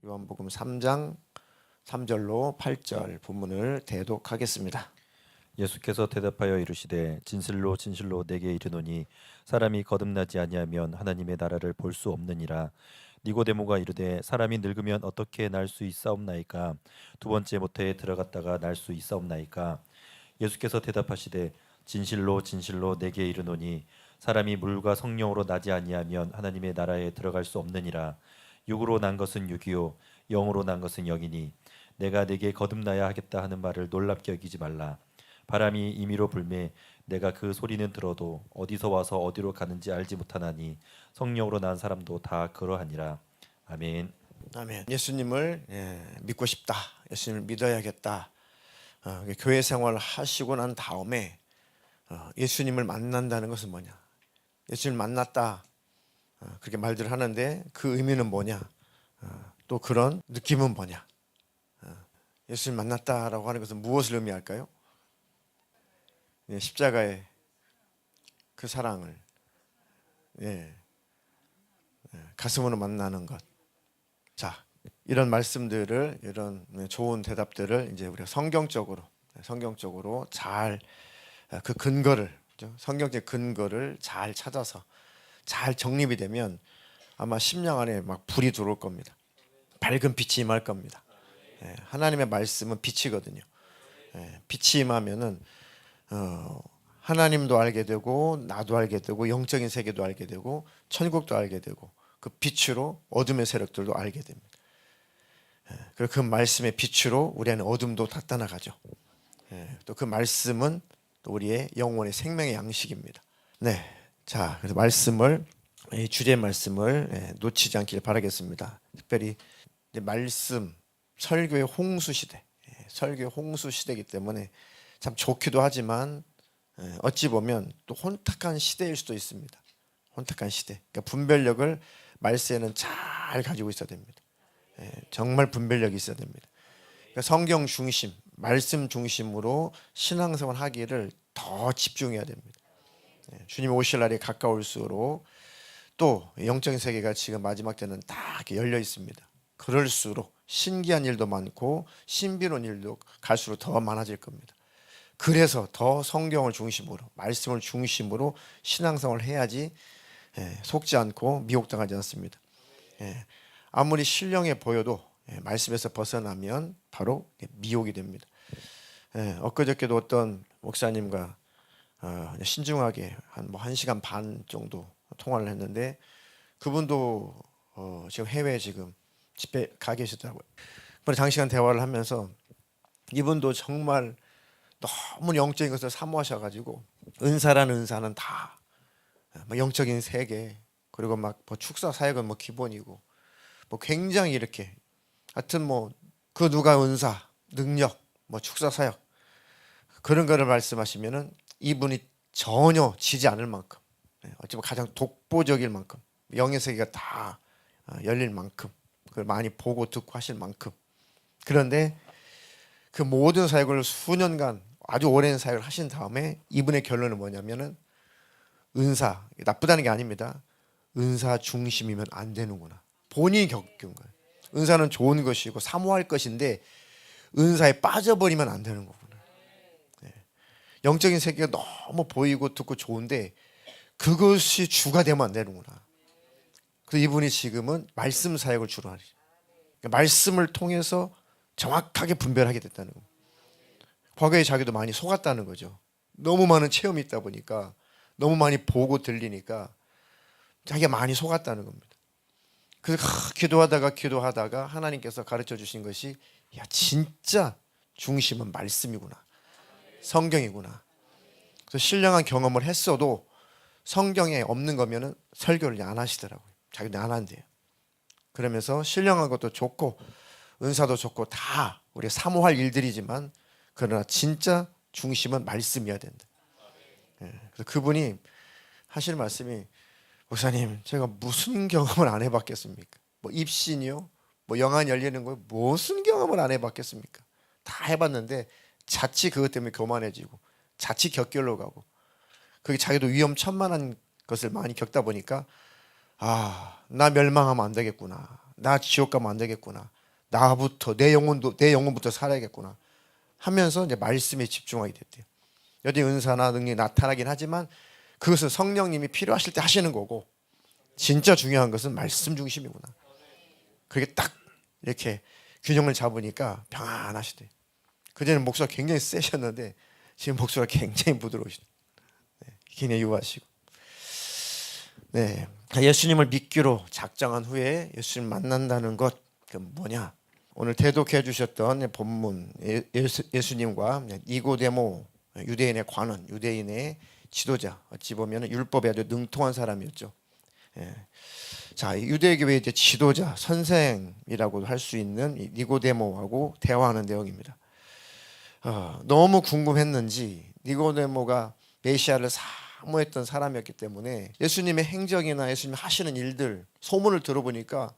요한복음 3장 3절로 8절 본문을 대독하겠습니다. 예수께서 대답하여 이르시되 진실로 진실로 내게 이르노니 사람이 거듭나지 아니하면 하나님의 나라를 볼 수 없느니라. 니고데모가 이르되 사람이 늙으면 어떻게 날 수 있사옵나이까? 두 번째 모태에 들어갔다가 날 수 있사옵나이까? 예수께서 대답하시되 진실로 진실로 내게 이르노니 사람이 물과 성령으로 나지 아니하면 하나님의 나라에 들어갈 수 없느니라. 육으로 난 것은 육이요 영으로 난 것은 영이니 내가 네게 거듭나야 하겠다 하는 말을 놀랍게 여기지 말라. 바람이 임의로 불매 내가 그 소리는 들어도 어디서 와서 어디로 가는지 알지 못하나니 성령으로 난 사람도 다 그러하니라. 아멘. 아멘. 예수님을 믿고 싶다. 예수님을 믿어야겠다. 교회 생활을 하시고 난 다음에 예수님을 만난다는 것은 뭐냐? 예수님을 만났다. 그렇게 말들 하는데 그 의미는 뭐냐? 또 그런 느낌은 뭐냐? 예수님을 만났다라고 하는 것은 무엇을 의미할까요? 십자가의 그 사랑을 가슴으로 만나는 것. 자, 이런 말씀들을, 이런 좋은 대답들을 이제 우리가 성경적으로 잘 그 근거를, 성경적 근거를 잘 찾아서 잘 정립이 되면 아마 심령 안에 막 불이 들어올 겁니다. 밝은 빛이 임할 겁니다. 하나님의 말씀은 빛이거든요. 빛이 임하면은 하나님도 알게 되고 나도 알게 되고 영적인 세계도 알게 되고 천국도 알게 되고 그 빛으로 어둠의 세력들도 알게 됩니다. 그리고 그 말씀의 빛으로 우리 안에 어둠도 다 떠나가죠. 또 그 말씀은 또 우리의 영혼의 생명의 양식입니다. 네, 자, 그래서 말씀을, 이 주제 말씀을 놓치지 않길 바라겠습니다. 특별히 이제 말씀, 설교의 홍수 시대, 설교의 홍수 시대이기 때문에 참 좋기도 하지만 어찌 보면 또 혼탁한 시대일 수도 있습니다. 혼탁한 시대. 그러니까 분별력을 말세에는 잘 가지고 있어야 됩니다. 정말 분별력이 있어야 됩니다. 그러니까 성경 중심, 말씀 중심으로 신앙생활 하기를 더 집중해야 됩니다. 주님이 오실 날이 가까울수록 또 영적인 세계가 지금 마지막 때는 다 이렇게 열려 있습니다. 그럴수록 신기한 일도 많고 신비로운 일도 갈수록 더 많아질 겁니다. 그래서 더 성경을 중심으로, 말씀을 중심으로 신앙생활을 해야지 속지 않고 미혹당하지 않습니다. 아무리 신령해 보여도 말씀에서 벗어나면 바로 미혹이 됩니다. 엊그저께도 어떤 목사님과 신중하게 한 1시간 반 정도 통화를 했는데 그분도 지금 해외에 지금 집에 가 계시더라고요. 장시간 대화를 하면서 이분도 정말 너무 영적인 것을 사모하셔가지고 은사라는 은사는 다 영적인 세계 그리고 막 축사 사역은 기본이고 굉장히 이렇게 하여튼 그 누가 은사 능력 축사 사역 그런 거를 말씀하시면은 이분이 전혀 지지 않을 만큼 어찌 보면 가장 독보적일 만큼 영의 세계가 다 열릴 만큼 그걸 많이 보고 듣고 하실 만큼 그런데 그 모든 사역을 수년간 아주 오랜 사역을 하신 다음에 이분의 결론은 뭐냐면은 은사 나쁘다는 게 아닙니다. 은사 중심이면 안 되는구나. 본인이 겪은 거예요. 은사는 좋은 것이고 사모할 것인데 은사에 빠져버리면 안 되는 거구나. 영적인 세계가 너무 보이고 듣고 좋은데 그것이 주가 되면 안 되는구나. 그래서 이분이 지금은 말씀 사역을 주로 하죠. 그러니까 말씀을 통해서 정확하게 분별하게 됐다는 겁니다. 과거에 자기도 많이 속았다는 거죠. 너무 많은 체험이 있다 보니까 너무 많이 보고 들리니까 자기가 많이 속았다는 겁니다. 그래서 기도하다가 하나님께서 가르쳐 주신 것이 야 진짜 중심은 말씀이구나. 성경이구나. 그래서 신령한 경험을 했어도 성경에 없는 거면은 설교를 안 하시더라고요. 자기도 안 한대요. 그러면서 신령한 것도 좋고 은사도 좋고 다 우리 사모할 일들이지만 그러나 진짜 중심은 말씀이어야 된다. 그래서 그분이 하시는 말씀이 목사님 제가 무슨 경험을 안 해봤겠습니까? 입신이요? 영안 열리는 거 무슨 경험을 안 해봤겠습니까? 다 해봤는데 자칫 그것 때문에 교만해지고 자칫 격결로 가고 그게 자기도 위험천만한 것을 많이 겪다 보니까 나 멸망하면 안 되겠구나. 나 지옥 가면 안 되겠구나. 나부터 내 영혼부터 살아야겠구나 하면서 이제 말씀에 집중하게 됐대요. 여전히 은사나 능력이 나타나긴 하지만 그것은 성령님이 필요하실 때 하시는 거고 진짜 중요한 것은 말씀 중심이구나. 그게 딱 이렇게 균형을 잡으니까 평안하시대. 그전에는 목소리가 굉장히 세셨는데 지금 목소리가 굉장히 부드러우시대. 네, 굉장히 유하시고. 네, 예수님을 믿기로 작정한 후에 예수님 만난다는 것, 그 뭐냐? 오늘 대독해 주셨던 본문 예수님과 니고데모, 유대인의 관원, 유대인의 지도자, 어찌 보면 율법에 아주 능통한 사람이었죠. 예. 자, 유대교회의 이제 지도자, 선생이라고도 할 수 있는 니고데모하고 대화하는 내용입니다. 너무 궁금했는지 니고데모가 메시아를 사모했던 사람이었기 때문에 예수님의 행적이나 예수님 하시는 일들 소문을 들어보니까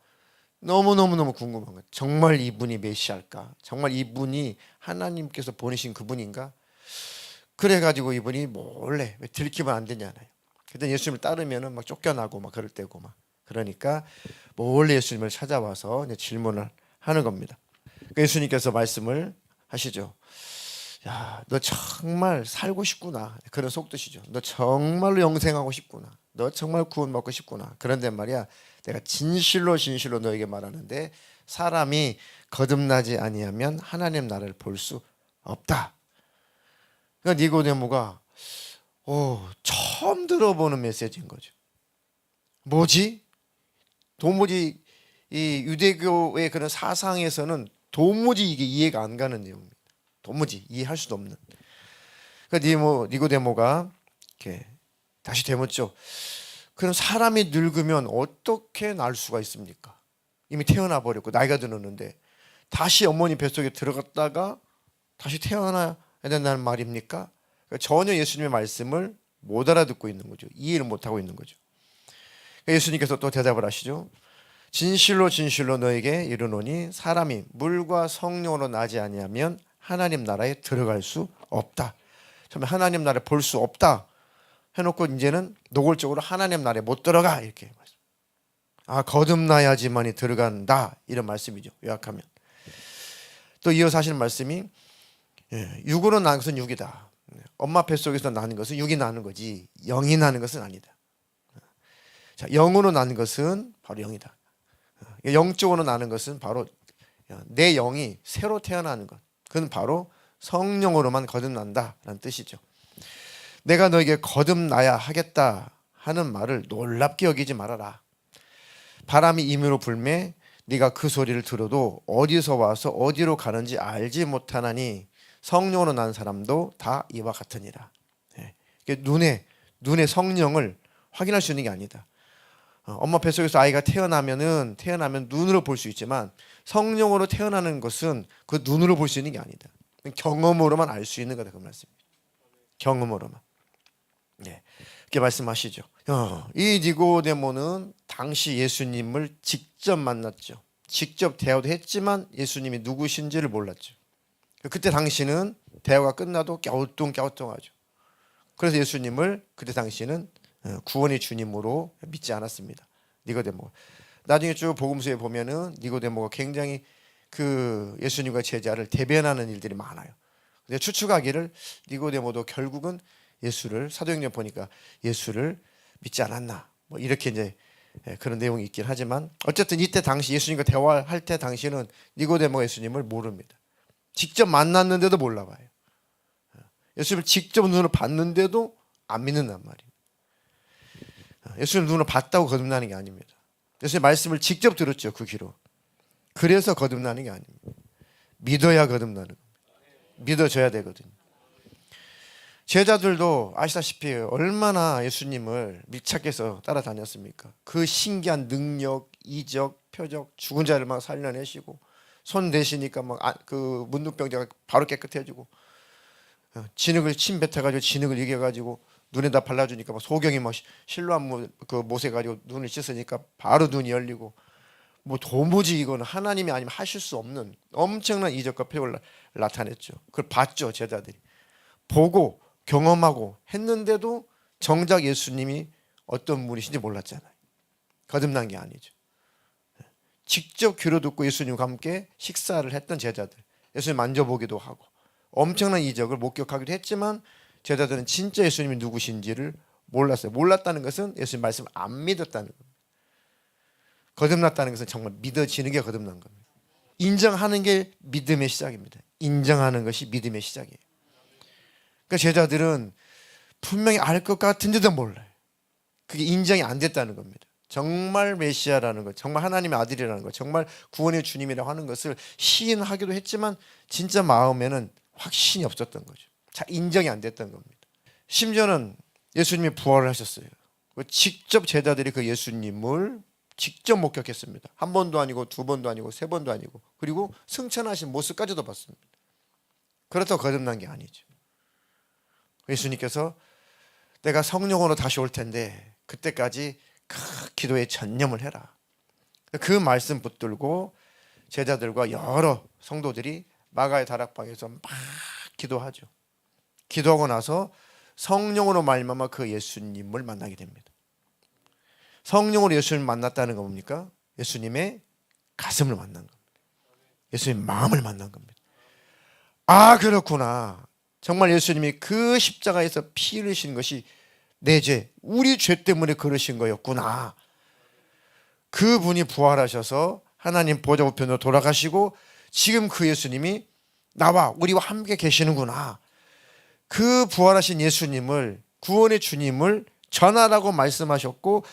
너무너무 궁금한 거예요. 정말 이분이 메시아일까? 정말 이분이 하나님께서 보내신 그분인가? 그래가지고 이분이 몰래 들키면 안 되냐나요. 그때 예수님을 따르면은 막 쫓겨나고 막 그럴 때고 막 그러니까 몰래 예수님을 찾아와서 이제 질문을 하는 겁니다. 예수님께서 말씀을 하시죠. 야, 너 정말 살고 싶구나. 그런 속뜻이죠. 너 정말로 영생하고 싶구나. 너 정말 구원 받고 싶구나. 그런데 말이야, 내가 진실로 너에게 말하는데 사람이 거듭나지 아니하면 하나님 나라를 볼 수 없다. 그러니까 니고데모가 처음 들어보는 메시지인 거죠. 뭐지? 도무지 이 유대교의 그런 사상에서는 도무지 이게 이해가 안 가는 내용입니다. 도무지 이해할 수도 없는. 그러니까 니고데모가 이렇게 다시 되묻죠. 그럼 사람이 늙으면 어떻게 날 수가 있습니까? 이미 태어나 버렸고 나이가 들었는데 다시 어머니 뱃속에 들어갔다가 다시 태어나야 된다는 말입니까? 그러니까 전혀 예수님의 말씀을 못 알아듣고 있는 거죠. 이해를 못 하고 있는 거죠. 예수님께서 또 대답을 하시죠. 진실로 너에게 이르노니 사람이 물과 성령으로 나지 아니하면 하나님 나라에 들어갈 수 없다. 처음에 하나님 나라에 볼 수 없다 해놓고 이제는 노골적으로 하나님 나라에 못 들어가 이렇게 말씀. 거듭나야지만이 들어간다 이런 말씀이죠. 요약하면 또 이어서 하시는 말씀이 육으로 난 것은 육이다. 엄마 뱃속에서 나는 것은 육이 나는 거지 영이 나는 것은 아니다. 자, 영으로 나는 것은 바로 영이다. 영적으로 나는 것은 바로 내 영이 새로 태어나는 것. 그건 바로 성령으로만 거듭난다라는 뜻이죠. 내가 너에게 거듭나야 하겠다 하는 말을 놀랍게 여기지 말아라. 바람이 임의로 불매 네가 그 소리를 들어도 어디서 와서 어디로 가는지 알지 못하나니 성령으로 난 사람도 다 이와 같으니라. 눈에 성령을 확인할 수 있는 게 아니다. 엄마 뱃속에서 아이가 태어나면 눈으로 볼 수 있지만 성령으로 태어나는 것은 그 눈으로 볼 수 있는 게 아니다. 경험으로만 알 수 있는 거다 그 말씀입니다. 경험으로만. 이렇게 말씀하시죠. 이 니고데모는 당시 예수님을 직접 만났죠. 직접 대화도 했지만 예수님이 누구신지를 몰랐죠. 그때 당시는 대화가 끝나도 갸우뚱하죠. 그래서 예수님을 그때 당시는 구원의 주님으로 믿지 않았습니다. 니고데모. 나중에 쭉 복음서에 보면은 니고데모가 굉장히 그 예수님과 제자를 대변하는 일들이 많아요. 근데 추측하기를 니고데모도 결국은 예수를 사도행전 보니까 예수를 믿지 않았나 뭐 이렇게 이제 그런 내용이 있긴 하지만 어쨌든 이때 당시 예수님과 대화할 때 당시는 니고데모가 예수님을 모릅니다. 직접 만났는데도 몰라봐요. 예수님을 직접 눈으로 봤는데도 안 믿는단 말이에요. 예수님 눈으로 봤다고 거듭나는 게 아닙니다. 예수님 말씀을 직접 들었죠. 그 귀로. 그래서 거듭나는 게 아닙니다. 믿어야 거듭나는 겁니다. 믿어줘야 되거든요. 제자들도 아시다시피 얼마나 예수님을 밀착해서 따라다녔습니까? 그 신기한 능력, 이적, 표적, 죽은 자를 막 살려내시고 손 대시니까 막 그 문둥병자가 바로 깨끗해지고 진흙을 침 뱉어가지고 진흙을 이겨가지고 눈에다 발라주니까 막 소경이 막 실로암 그 못에 가지고 눈을 씻으니까 바로 눈이 열리고 뭐 도무지 이거는 하나님이 아니면 하실 수 없는 엄청난 이적과 표적을 나타냈죠. 그걸 봤죠 제자들이. 보고 경험하고 했는데도 정작 예수님이 어떤 분이신지 몰랐잖아요. 거듭난 게 아니죠. 직접 귀로 듣고 예수님과 함께 식사를 했던 제자들, 예수님 만져보기도 하고 엄청난 이적을 목격하기도 했지만 제자들은 진짜 예수님이 누구신지를 몰랐어요. 몰랐다는 것은 예수님 말씀을 안 믿었다는 겁니다. 거듭났다는 것은 정말 믿어지는 게 거듭난 겁니다. 인정하는 게 믿음의 시작입니다. 인정하는 것이 믿음의 시작이에요. 그러니까 제자들은 분명히 알 것 같은데도 몰라요. 그게 인정이 안 됐다는 겁니다. 정말 메시아라는 것, 정말 하나님의 아들이라는 것, 정말 구원의 주님이라고 하는 것을 시인하기도 했지만 진짜 마음에는 확신이 없었던 거죠. 잘 인정이 안 됐던 겁니다. 심지어는 예수님이 부활을 하셨어요. 직접 제자들이 그 예수님을 직접 목격했습니다. 한 번도 아니고 두 번도 아니고 세 번도 아니고, 그리고 승천하신 모습까지도 봤습니다. 그렇다고 거듭난 게 아니죠. 예수님께서 내가 성령으로 다시 올 텐데 그때까지 그 기도에 전념을 해라. 그 말씀 붙들고 제자들과 여러 성도들이 마가의 다락방에서 막 기도하죠. 기도하고 나서 성령으로 말미암아 그 예수님을 만나게 됩니다. 성령으로 예수님을 만났다는 거 뭡니까? 예수님의 가슴을 만난 겁니다. 예수님의 마음을 만난 겁니다. 아, 그렇구나. 정말 예수님이 그 십자가에서 피 흘리신 것이 내 죄, 우리 죄 때문에 그러신 거였구나. 그분이 부활하셔서 하나님 보좌 우편으로 돌아가시고 지금 그 예수님이 나와 우리와 함께 계시는구나. 그 부활하신 예수님을, 구원의 주님을 전하라고 말씀하셨고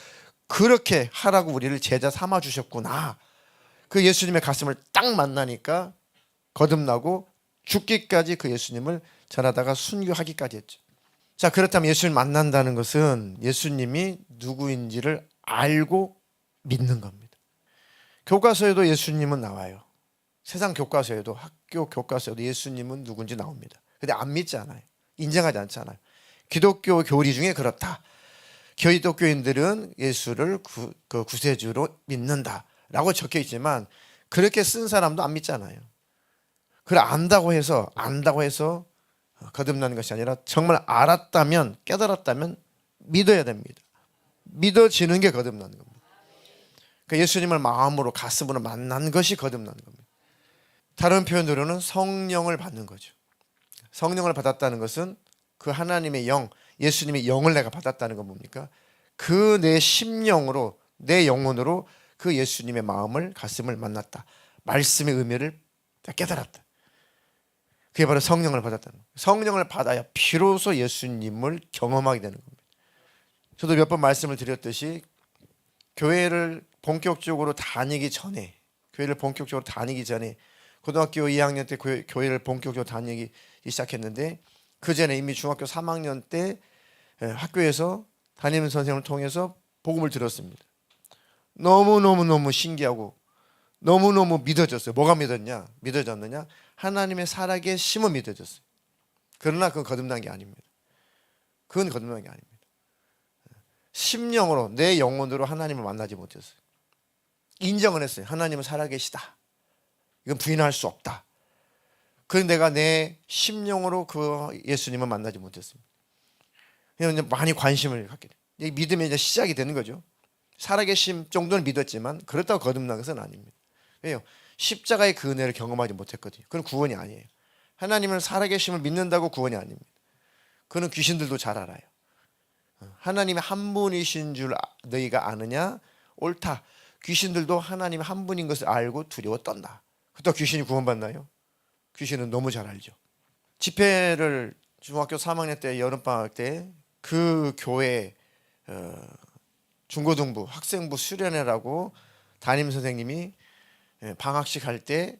그렇게 하라고 우리를 제자 삼아 주셨구나. 그 예수님의 가슴을 딱 만나니까 거듭나고 죽기까지 그 예수님을 전하다가 순교하기까지 했죠. 자, 그렇다면 예수님을 만난다는 것은 예수님이 누구인지를 알고 믿는 겁니다. 교과서에도 예수님은 나와요. 세상 교과서에도, 학교 교과서에도 예수님은 누군지 나옵니다. 근데 안 믿잖아요. 인정하지 않잖아요. 기독교 교리 중에 그렇다. 기독교인들은 예수를 구세주로 믿는다라고 적혀 있지만 그렇게 쓴 사람도 안 믿잖아요. 그걸 안다고 해서 거듭나는 것이 아니라 정말 알았다면, 깨달았다면 믿어야 됩니다. 믿어지는 게 거듭나는 겁니다. 그러니까 예수님을 마음으로, 가슴으로 만난 것이 거듭나는 겁니다. 다른 표현으로는 성령을 받는 거죠. 성령을 받았다는 것은 그 하나님의 영, 예수님의 영을 내가 받았다는 건 뭡니까? 그 내 심령으로, 내 영혼으로 그 예수님의 마음을, 가슴을 만났다. 말씀의 의미를 깨달았다. 그게 바로 성령을 받았다는 거예요. 성령을 받아야 비로소 예수님을 경험하게 되는 겁니다. 저도 몇 번 말씀을 드렸듯이 교회를 본격적으로 다니기 전에 고등학교 2학년 때 교회를 본격적으로 다니기 시작했는데 그 전에 이미 중학교 3학년 때 학교에서 담임 선생님을 통해서 복음을 들었습니다. 너무너무 신기하고 너무너무 믿어졌어요. 뭐가 믿어졌느냐? 하나님의 살아계심은 믿어졌어요. 그러나 그건 거듭난 게 아닙니다. 심령으로, 내 영혼으로 하나님을 만나지 못했어요. 인정은 했어요. 하나님은 살아계시다. 이건 부인할 수 없다. 그런데 내가 내 심령으로 그 예수님을 만나지 못했습니다. 그냥 많이 관심을 갖게 돼요. 이 믿음의 이제 시작이 되는 거죠. 살아계심 정도는 믿었지만 그렇다고 거듭난 것은 아닙니다. 왜요? 십자가의 그 은혜를 경험하지 못했거든요. 그건 구원이 아니에요. 하나님을 살아계심을 믿는다고 구원이 아닙니다. 그는 귀신들도 잘 알아요. 하나님이 한 분이신 줄 너희가 아느냐? 옳다. 귀신들도 하나님이 한 분인 것을 알고 두려워 떤다. 그렇다고 귀신이 구원받나요? 귀신은 너무 잘 알죠. 집회를 중학교 3학년 때 여름방학 때 그 교회 중고등부 학생부 수련회라고 담임 선생님이 방학식 할 때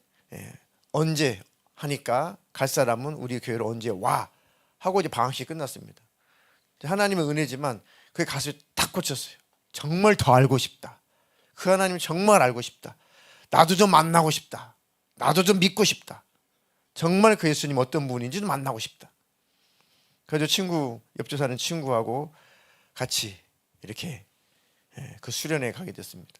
언제 하니까 갈 사람은 우리 교회로 언제 와 하고 이제 방학식 끝났습니다. 하나님의 은혜지만 그게 가슴에 딱 꽂혔어요. 정말 더 알고 싶다. 그 하나님 정말 알고 싶다. 나도 좀 만나고 싶다. 나도 좀 믿고 싶다. 정말 그 예수님 어떤 분인지도 만나고 싶다. 그래서 옆집 사는 친구하고 같이 이렇게 그 수련회에 가게 됐습니다.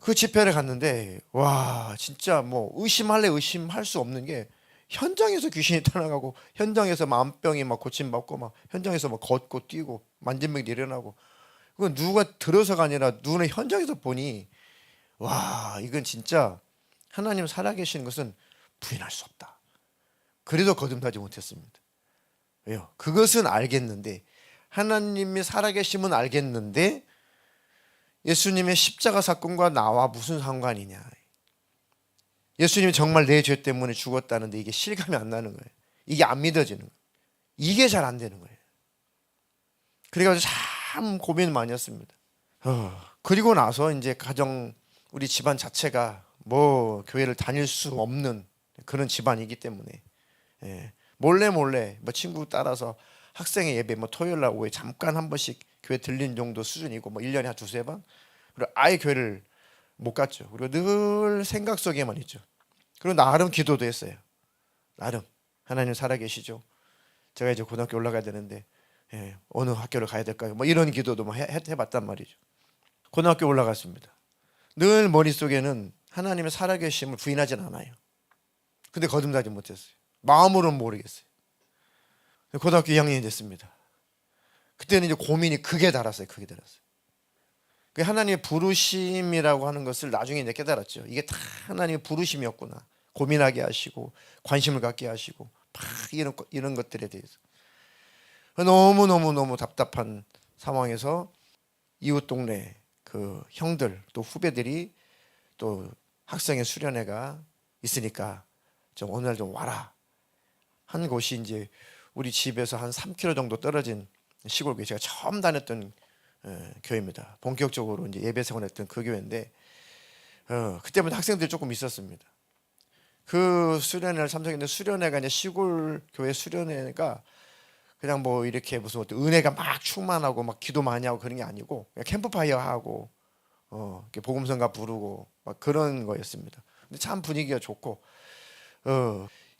그 집회를 갔는데 와 진짜 뭐 의심할 수 없는 게 현장에서 귀신이 떠나가고 현장에서 만병이 막 고침받고 막 현장에서 막 걷고 뛰고 만진병이 일어나고 그건 누가 들어서가 아니라 눈에 현장에서 보니 와, 이건 진짜 하나님 살아계시는 것은 부인할 수 없다. 그래도 거듭나지 못했습니다. 왜요? 그것은 알겠는데, 하나님이 살아계심은 알겠는데 예수님의 십자가 사건과 나와 무슨 상관이냐. 예수님이 정말 내 죄 때문에 죽었다는데 이게 실감이 안 나는 거예요. 이게 안 믿어지는 거예요. 이게 잘 안 되는 거예요. 그래가지고 참 고민 많이 했습니다. 그리고 나서 이제 가정, 우리 집안 자체가 뭐 교회를 다닐 수 없는 그런 집안이기 때문에 몰래 뭐 친구 따라서 학생의 예배 뭐 토요일 날 오후에 잠깐 한 번씩 교회 들린 정도 수준이고 뭐 1년에 한 두세 번, 그리고 아예 교회를 못 갔죠. 그리고 늘 생각 속에만 있죠. 그리고 나름 기도도 했어요. 나름 하나님 살아계시죠. 제가 이제 고등학교 올라가야 되는데 어느 학교를 가야 될까요? 뭐 이런 기도도 뭐 해봤단 말이죠. 고등학교 올라갔습니다. 늘 머릿속에는 하나님의 살아계심을 부인하진 않아요. 근데 거듭나지 못했어요. 마음으로는 모르겠어요. 고등학교 2학년이 됐습니다. 그때는 이제 고민이 극에 달았어요. 극에 달았어요. 그 하나님의 부르심이라고 하는 것을 나중에 이제 깨달았죠. 이게 다 하나님의 부르심이었구나. 고민하게 하시고 관심을 갖게 하시고 막 이런 것들에 대해서 너무 답답한 상황에서 이웃 동네 그 형들 또 후배들이 또 학생의 수련회가 있으니까 좀 오늘 좀 와라 한 곳이 이제 우리 집에서 한 3km 정도 떨어진 시골 교회, 제가 처음 다녔던 교회입니다. 본격적으로 이제 예배 생활했던 그 교회인데 그때부터 학생들이 조금 있었습니다. 그 수련회를 참석했는데, 수련회가 이제 시골 교회 수련회가 그냥 뭐 이렇게 무슨 어떤 은혜가 막 충만하고 막 기도 많이 하고 그런 게 아니고 그냥 캠프파이어 하고 이렇게 복음성가 부르고 막 그런 거였습니다. 근데 참 분위기가 좋고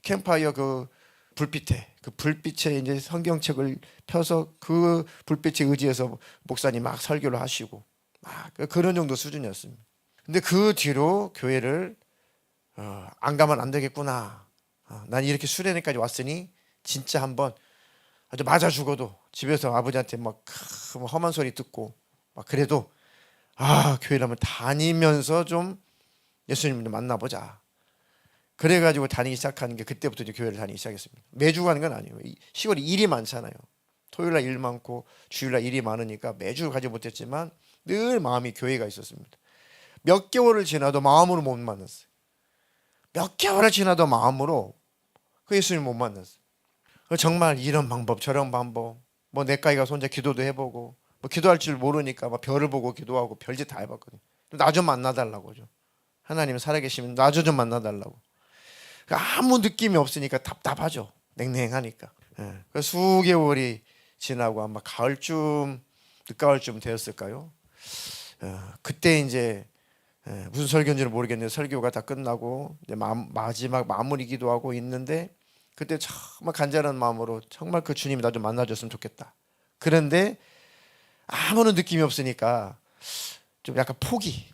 캠프파이어 그 불빛에 이제 성경책을 펴서 그 불빛에 의지해서 목사님 막 설교를 하시고 막 그런 정도 수준이었습니다. 근데 그 뒤로 교회를 안 가면 안 되겠구나. 난 이렇게 수련회까지 왔으니 진짜 한번 아주 맞아 죽어도 집에서 아버지한테 막 험한 소리 듣고 막 그래도 교회를 한번 다니면서 좀 예수님을 만나보자. 그래가지고 다니기 시작하는 게 그때부터 이제 교회를 다니기 시작했습니다. 매주 가는 건 아니에요. 시골이 일이 많잖아요. 토요일날 일 많고 주일날 일이 많으니까 매주 가지 못했지만 늘 마음이 교회가 있었습니다. 몇 개월을 지나도 마음으로 못 만났어요. 몇 개월을 지나도 마음으로 그 예수님 못 만났어요. 정말 이런 방법 저런 방법 뭐 내까지 가서 혼자 기도도 해보고 뭐 기도할 줄 모르니까 막 별을 보고 기도하고 별짓 다 해봤거든요. 나 좀 만나달라고죠. 하나님 살아계시면 나 좀 만나달라고. 아무 느낌이 없으니까 답답하죠. 냉랭하니까. 수개월이 지나고 아마 가을쯤 늦가을쯤 되었을까요? 그때 이제 무슨 설교인지는 모르겠는데 설교가 다 끝나고 이제 마지막 마무리 기도하고 있는데 그때 정말 간절한 마음으로 정말 그 주님이 나 좀 만나줬으면 좋겠다. 그런데 아무런 느낌이 없으니까 좀 약간 포기.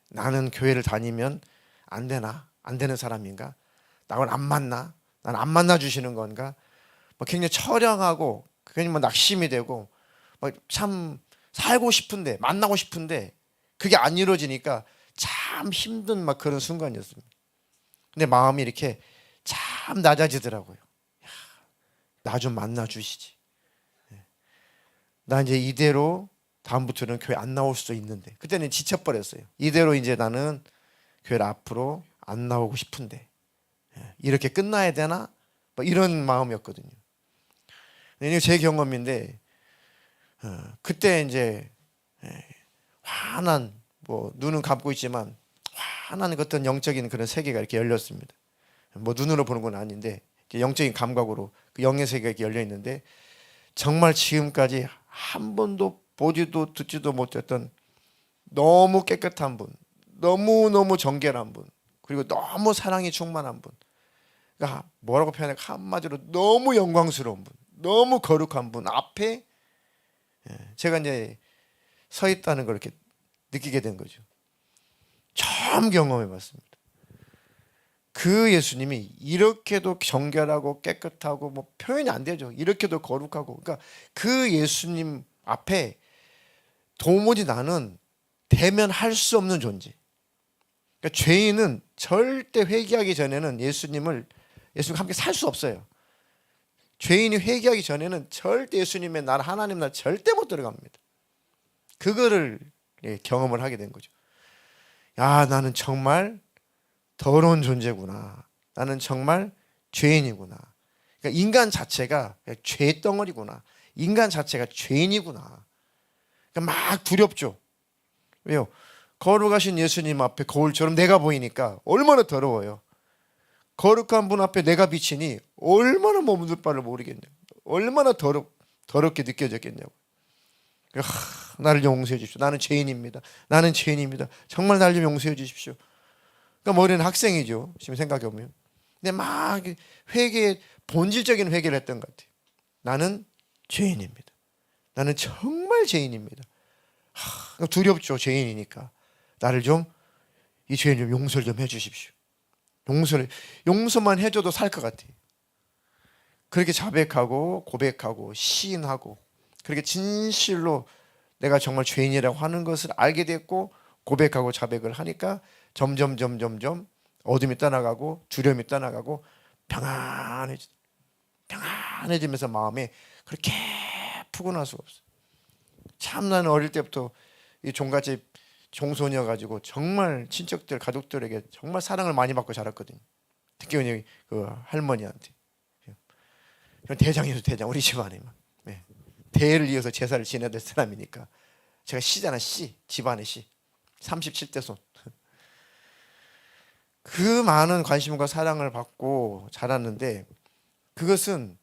나는 교회를 다니면 안 되나? 안 되는 사람인가? 나를 안 만나? 난 안 만나 주시는 건가? 뭐 굉장히 처량하고 괜히 뭐 낙심이 되고 참 살고 싶은데 만나고 싶은데 그게 안 이루어지니까 참 힘든 막 그런 순간이었습니다. 근데 마음이 이렇게 참 낮아지더라고요. 나 좀 만나 주시지. 나 이제 이대로 다음부터는 교회 안 나올 수도 있는데 그때는 지쳐버렸어요. 이대로 이제 나는 교회를 앞으로 안 나오고 싶은데 이렇게 끝나야 되나? 뭐 이런 마음이었거든요. 이게 제 경험인데 그때 이제 환한 뭐 눈은 감고 있지만 환한 어떤 영적인 그런 세계가 이렇게 열렸습니다. 뭐 눈으로 보는 건 아닌데 영적인 감각으로 그 영의 세계가 이렇게 열려 있는데 정말 지금까지 한 번도 보지도 듣지도 못했던 너무 깨끗한 분, 너무 정결한 분, 그리고 너무 사랑이 충만한 분. 그러니까 뭐라고 표현할까? 한마디로 너무 영광스러운 분, 너무 거룩한 분 앞에 제가 이제 서 있다는 걸 이렇게 느끼게 된 거죠. 처음 경험해봤습니다. 그 예수님이 이렇게도 정결하고 깨끗하고 뭐 표현이 안 되죠. 이렇게도 거룩하고, 그러니까 그 예수님 앞에 도무지 나는 대면할 수 없는 존재. 그러니까 죄인은 절대 회개하기 전에는 예수님과 함께 살 수 없어요. 죄인이 회개하기 전에는 절대 예수님의 나라, 하나님 나라 절대 못 들어갑니다. 그거를 경험을 하게 된 거죠. 야, 나는 정말 더러운 존재구나. 나는 정말 죄인이구나. 그러니까 인간 자체가 죄덩어리구나. 인간 자체가 죄인이구나. 그러니까 막 두렵죠. 왜요? 거룩하신 예수님 앞에 거울처럼 내가 보이니까 얼마나 더러워요. 거룩한 분 앞에 내가 비치니 얼마나 머무를 바를 모르겠냐고. 얼마나 더럽게 느껴졌겠냐고. 나를 용서해 주십시오. 나는 죄인입니다. 나는 죄인입니다. 정말 나를 좀 용서해 주십시오. 그러니까 머리는 학생이죠. 지금 생각해 보면. 근데 막 본질적인 회개를 했던 것 같아요. 나는 죄인입니다. 나는 정말 죄인입니다. 두렵죠. 죄인이니까. 나를 좀, 이 죄인 좀 용서를 좀 해주십시오. 용서만 해줘도 살 것 같아요. 그렇게 자백하고 고백하고 시인하고 그렇게 진실로 내가 정말 죄인이라고 하는 것을 알게 됐고 고백하고 자백을 하니까 점점 어둠이 떠나가고 두려움이 떠나가고 평안해지면서 마음에 그렇게 푸근할 수가 없어요. 참 나는 어릴 때부터 이 종갓집 종소녀 가지고 정말 친척들 가족들에게 정말 사랑을 많이 받고 자랐거든요. 특히 그 할머니한테. 대장이죠, 대장. 우리 집안에만. 네. 대를 이어서 제사를 지내야 될 사람이니까. 제가 씨잖아, 씨. 집안의 씨. 37대 손. 그 많은 관심과 사랑을 받고 자랐는데 그것은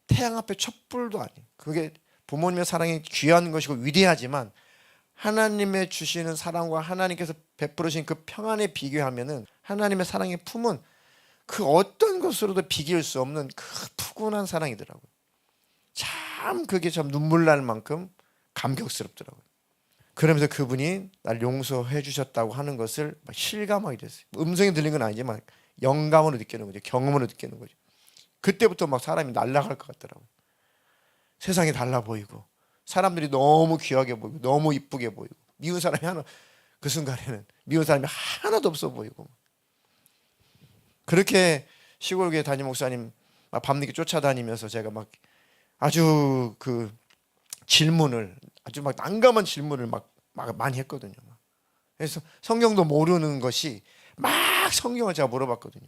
태양 앞에 촛불도 아니에요. 그게 부모님의 사랑이 귀한 것이고 위대하지만 하나님의 주시는 사랑과 하나님께서 베풀으신 그 평안에 비교하면은 하나님의 사랑의 품은 그 어떤 것으로도 비길 수 없는 그 푸근한 사랑이더라고요. 참 그게 참 눈물 날 만큼 감격스럽더라고요. 그러면서 그분이 날 용서해 주셨다고 하는 것을 막 실감하게 됐어요. 음성이 들린 건 아니지만 영감으로 느끼는 거죠. 경험으로 느끼는 거죠. 그때부터 막 사람이 날아갈 것 같더라고요. 세상이 달라 보이고 사람들이 너무 귀하게 보이고 너무 이쁘게 보이고 미운 사람이 하나, 그 순간에는 미운 사람이 하나도 없어 보이고. 그렇게 시골교회 담임 목사님 막 밤늦게 쫓아다니면서 제가 막 아주 그 질문을 아주 막 난감한 질문을 막 많이 했거든요. 그래서 성경도 모르는 것이 막 성경을 제가 물어봤거든요.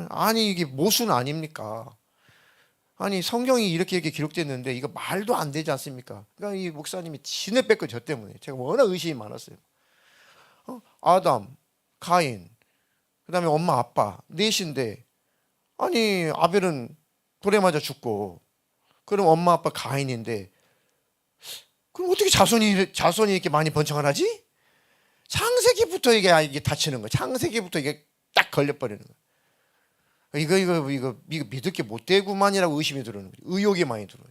아니 이게 모순 아닙니까? 아니 성경이 이렇게 기록됐는데 이거 말도 안 되지 않습니까? 그러니까 이 목사님이 진을 뺏고 저 때문에 제가 워낙 의심이 많았어요. 아담, 가인, 그다음에 엄마 아빠 넷인데 아니 아벨은 돌에 맞아 죽고 그럼 엄마 아빠 가인인데 그럼 어떻게 자손이 이렇게 많이 번창을 하지? 창세기부터 이게 다치는 거야. 창세기부터 이게 딱 걸려버리는 거야. 이거 믿을 게 못 되구만이라고 의심이 들어오는 거죠. 의욕이 많이 들어요.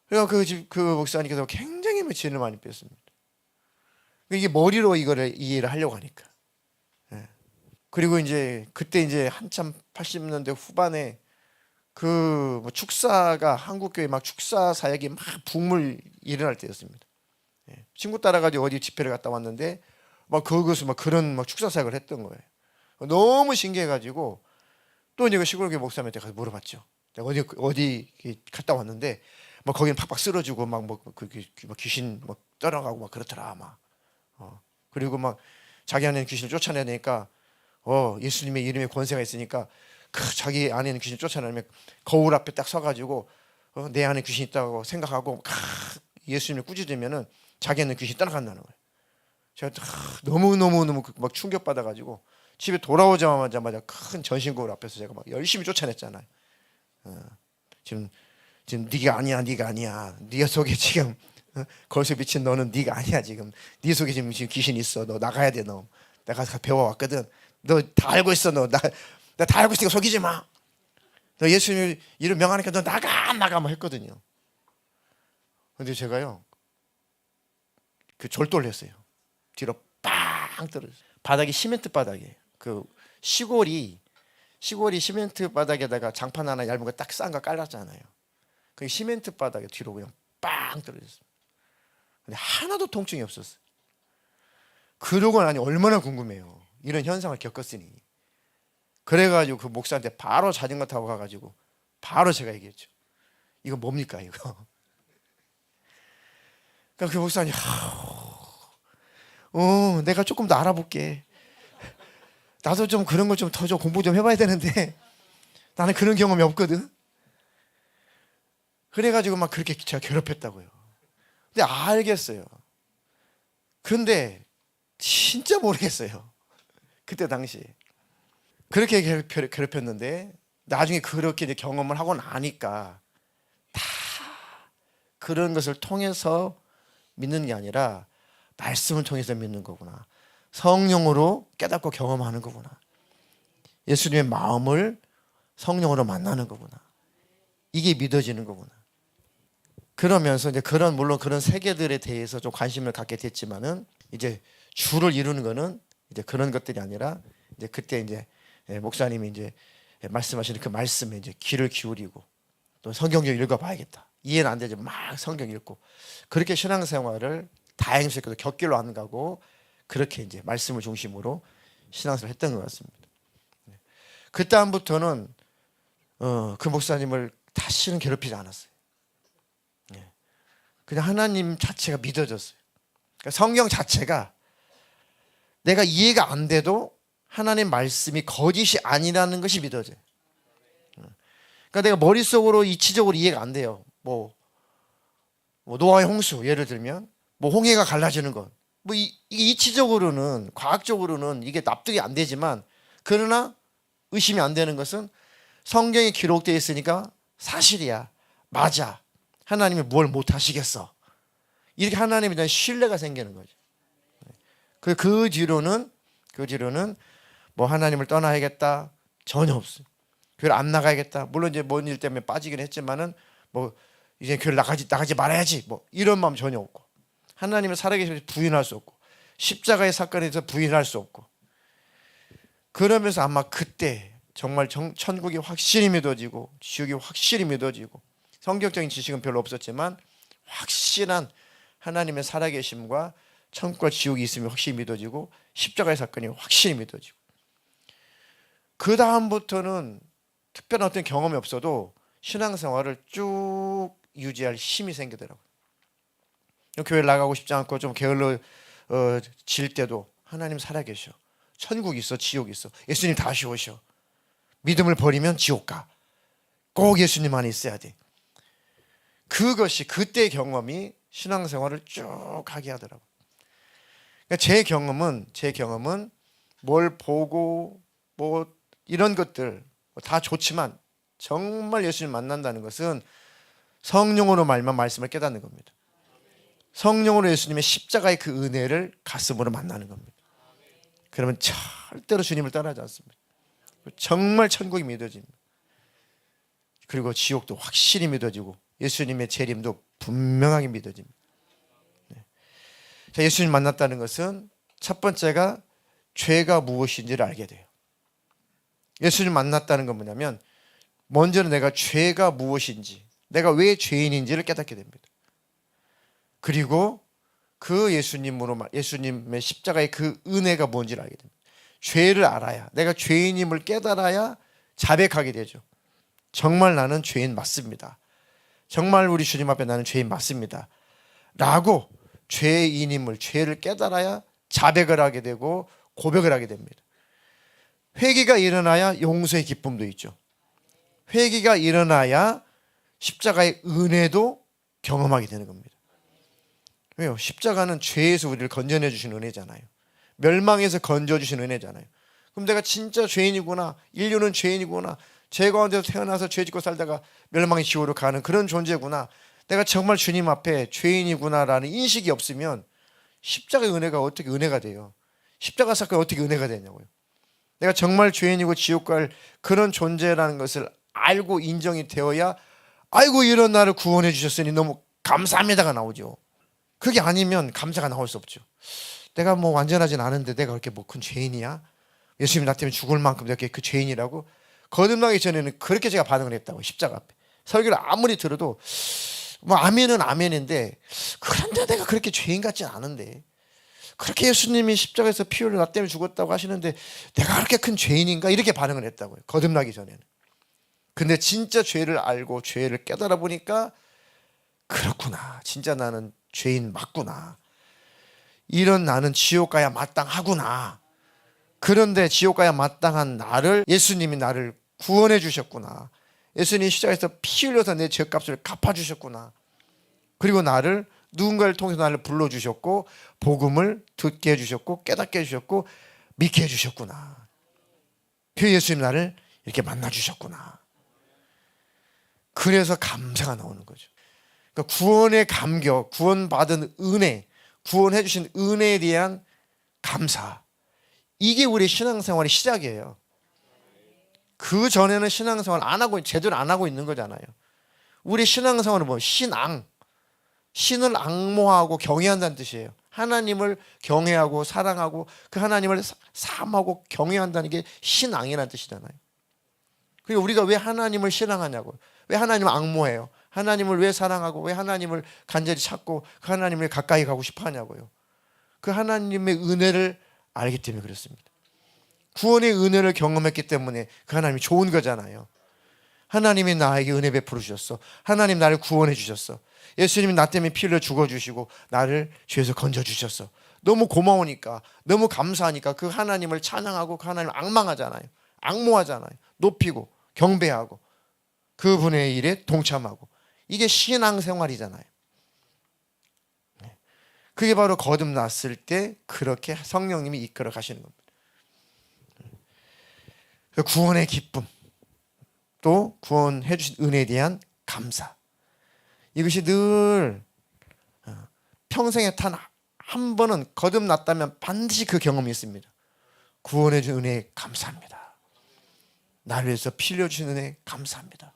그러니까 그 목사님께서 굉장히 진을 많이 뺐습니다. 이게 머리로 이거를 이해를 하려고 하니까. 예. 그리고 이제 그때 이제 한참 80년대 후반에 그 축사가 한국 교회 막 축사 사역이 막 붐을 일어날 때였습니다. 예. 친구 따라가지고 어디 집회를 갔다 왔는데 막 그것을 막 그런 막 축사 사역을 했던 거예요. 너무 신기해가지고 또 이제 그 시골교회 목사님한테 가서 물어봤죠. 내가 어디 갔다 왔는데 막 거기는 팍팍 쓰러지고 막 귀신 막 떠나가고 막 그렇더라 막. 그리고 막 자기 안에는 귀신을 쫓아내야 되니까 예수님의 이름에 권세가 있으니까 자기 안에는 귀신 쫓아내면 거울 앞에 딱 서가지고 내 안에 귀신 있다고 생각하고 예수님을 꾸짖으면은 자기 안에 귀신 떠나간다는 거예요. 제가 너무 막 충격받아가지고 집에 돌아오자마자 큰 전신거울 앞에서 제가 막 열심히 쫓아냈잖아요. 지금 네가 아니야. 네 속에 지금 거기서 비친 너는 네가 아니야. 지금 네 속에 지금 귀신 있어. 너 나가야 돼. 너 내가 배워왔거든. 너 다 알고 있어. 나 다 알고 있으니까 속이지 마. 너 예수님 이름 명하니까 너 나가 뭐 했거든요. 근데 제가요 그 졸도를 했어요. 뒤로 빵 떨어졌어요. 바닥이 시멘트 바닥이에요. 그 시골이 시멘트 바닥에다가 장판 하나 얇은 거 딱 싼 거 깔았잖아요. 그 시멘트 바닥에 뒤로 그냥 빵 떨어졌어요. 근데 하나도 통증이 없었어요. 그러고 나니 얼마나 궁금해요. 이런 현상을 겪었으니. 그래가지고 그 목사한테 바로 자전거 타고 가가지고 바로 제가 얘기했죠. 이거 뭡니까 이거? 그러니까 그 목사님, 내가 조금 더 알아볼게. 나도 좀 그런 거 좀 더 좀 공부 좀 해봐야 되는데 나는 그런 경험이 없거든. 그래가지고 막 그렇게 제가 괴롭혔다고요. 근데 알겠어요. 그런데 진짜 모르겠어요. 그때 당시에 그렇게 괴롭혔는데 나중에 그렇게 이제 경험을 하고 나니까 다 그런 것을 통해서 믿는 게 아니라 말씀을 통해서 믿는 거구나. 성령으로 깨닫고 경험하는 거구나. 예수님의 마음을 성령으로 만나는 거구나. 이게 믿어지는 거구나. 그러면서 이제 물론 그런 세계들에 대해서 좀 관심을 갖게 됐지만은 이제 주를 이루는 거는 이제 그런 것들이 아니라 이제 그때 이제 목사님이 이제 말씀하시는 그 말씀에 이제 귀를 기울이고 또 성경 좀 읽어봐야겠다. 이해는 안 되지 막 성경 읽고 그렇게 신앙생활을 다행스럽게도 곁길로 안 가고 그렇게 이제 말씀을 중심으로 신앙생활을 했던 것 같습니다. 그 다음부터는 그 목사님을 다시는 괴롭히지 않았어요. 그냥 하나님 자체가 믿어졌어요. 그러니까 성경 자체가 내가 이해가 안 돼도 하나님 말씀이 거짓이 아니라는 것이 믿어져요. 그러니까 내가 머릿속으로 이치적으로 이해가 안 돼요. 뭐 노아의 홍수 예를 들면 뭐 홍해가 갈라지는 것. 뭐 이게 이치적으로는 과학적으로는 이게 납득이 안 되지만 그러나 의심이 안 되는 것은 성경에 기록되어 있으니까 사실이야. 맞아. 하나님이 뭘 못 하시겠어. 이렇게 하나님에 대한 신뢰가 생기는 거죠. 그 뒤로는 뭐 하나님을 떠나야겠다 전혀 없어요. 교회를 안 나가야겠다. 물론 이제 뭔 일 때문에 빠지긴 했지만은 뭐 이제 교회를 나가지 말아야지 뭐 이런 마음 전혀 없고 하나님을 살아계시면서 부인할 수 없고 십자가의 사건에 대해서 부인할 수 없고 그러면서 아마 그때 정말 천국이 확실히 믿어지고 지옥이 확실히 믿어지고 성경적인 지식은 별로 없었지만 확실한 하나님의 살아계심과 천국과 지옥이 있음이 확실히 믿어지고 십자가의 사건이 확실히 믿어지고 그 다음부터는 특별한 어떤 경험이 없어도 신앙생활을 쭉 유지할 힘이 생기더라고요. 교회를 나가고 싶지 않고 좀 게을러질 때도 하나님 살아계셔. 천국 있어 지옥 있어. 예수님 다시 오셔. 믿음을 버리면 지옥 가. 꼭 예수님 안에 있어야 돼. 그것이 그때의 경험이 신앙생활을 쭉 하게 하더라고요. 그러니까 제 경험은 뭘 보고 뭐 이런 것들 다 좋지만 정말 예수님 만난다는 것은 성령으로 말씀을 깨닫는 겁니다. 성령으로 예수님의 십자가의 그 은혜를 가슴으로 만나는 겁니다. 그러면 절대로 주님을 떠나지 않습니다. 정말 천국이 믿어집니다. 그리고 지옥도 확실히 믿어지고 예수님의 재림도 분명하게 믿어집니다. 자, 예수님 만났다는 것은 첫 번째가 죄가 무엇인지를 알게 돼요. 예수님 만났다는 건 뭐냐면 먼저는 내가 죄가 무엇인지 내가 왜 죄인인지를 깨닫게 됩니다. 그리고 그 예수님의 십자가의 그 은혜가 뭔지를 알게 됩니다. 죄를 알아야 내가 죄인임을 깨달아야 자백하게 되죠. 정말 나는 죄인 맞습니다. 정말 우리 주님 앞에 나는 죄인 맞습니다. 라고 죄를 깨달아야 자백을 하게 되고 고백을 하게 됩니다. 회개가 일어나야 용서의 기쁨도 있죠. 회개가 일어나야 십자가의 은혜도 경험하게 되는 겁니다. 왜요? 십자가는 죄에서 우리를 건져내 주신 은혜잖아요. 멸망에서 건져주신 은혜잖아요. 그럼 내가 진짜 죄인이구나, 인류는 죄인이구나, 죄 가운데서 태어나서 죄 짓고 살다가 멸망의 지옥으로 가는 그런 존재구나, 내가 정말 주님 앞에 죄인이구나라는 인식이 없으면 십자가의 은혜가 어떻게 은혜가 돼요? 십자가 사건이 어떻게 은혜가 되냐고요. 내가 정말 죄인이고 지옥 갈 그런 존재라는 것을 알고 인정이 되어야 아이고 이런 나를 구원해 주셨으니 너무 감사합니다가 나오죠. 그게 아니면 감사가 나올 수 없죠. 내가 뭐 완전하진 않은데 내가 그렇게 뭐 큰 죄인이야? 예수님이 나 때문에 죽을 만큼 내가 그 죄인이라고? 거듭나기 전에는 그렇게 제가 반응을 했다고. 십자가 앞에 설교를 아무리 들어도 뭐 아멘은 아멘인데 그런데 내가 그렇게 죄인 같진 않은데 그렇게 예수님이 십자가에서 피 흘려 나 때문에 죽었다고 하시는데 내가 그렇게 큰 죄인인가? 이렇게 반응을 했다고요. 거듭나기 전에는. 근데 진짜 죄를 알고 죄를 깨달아 보니까 그렇구나. 진짜 나는 죄인 맞구나. 이런 나는 지옥 가야 마땅하구나. 그런데 지옥 가야 마땅한 나를 예수님이 나를 구원해 주셨구나. 예수님이 십자가에서 피 흘려서 내 죄값을 갚아주셨구나. 그리고 나를 누군가를 통해서 나를 불러주셨고 복음을 듣게 해주셨고 깨닫게 해주셨고 믿게 해주셨구나. 그 예수님 나를 이렇게 만나주셨구나. 그래서 감사가 나오는 거죠. 그러니까 구원의 감격, 구원받은 은혜, 구원해 주신 은혜에 대한 감사. 이게 우리 신앙생활의 시작이에요. 그 전에는 신앙생활 안 하고 제대로 안 하고 있는 거잖아요. 우리 신앙생활은 뭐 신앙, 신을 앙모하고 경외한다는 뜻이에요. 하나님을 경외하고 사랑하고 그 하나님을 사모하고 경외한다는 게 신앙이라는 뜻이잖아요. 그리고 우리가 왜 하나님을 신앙하냐고, 왜 하나님을 앙모해요? 하나님을 왜 사랑하고 왜 하나님을 간절히 찾고 그 하나님을 가까이 가고 싶어 하냐고요. 그 하나님의 은혜를 알기 때문에 그렇습니다. 구원의 은혜를 경험했기 때문에 그 하나님이 좋은 거잖아요. 하나님이 나에게 은혜 베풀어 주셨어. 하나님 나를 구원해 주셨어. 예수님이 나 때문에 피 흘려 죽어주시고 나를 죄에서 건져주셨어. 너무 고마우니까, 너무 감사하니까 그 하나님을 찬양하고 그 하나님을 앙망하잖아요. 앙모하잖아요. 높이고 경배하고 그분의 일에 동참하고. 이게 신앙생활이잖아요. 그게 바로 거듭났을 때 그렇게 성령님이 이끌어 가시는 겁니다. 구원의 기쁨, 또 구원해 주신 은혜에 대한 감사. 이것이 늘 평생에 단 한 번은 거듭났다면 반드시 그 경험이 있습니다. 구원해 준 은혜에 감사합니다. 나를 위해서 피 흘려 주신 은혜에 감사합니다.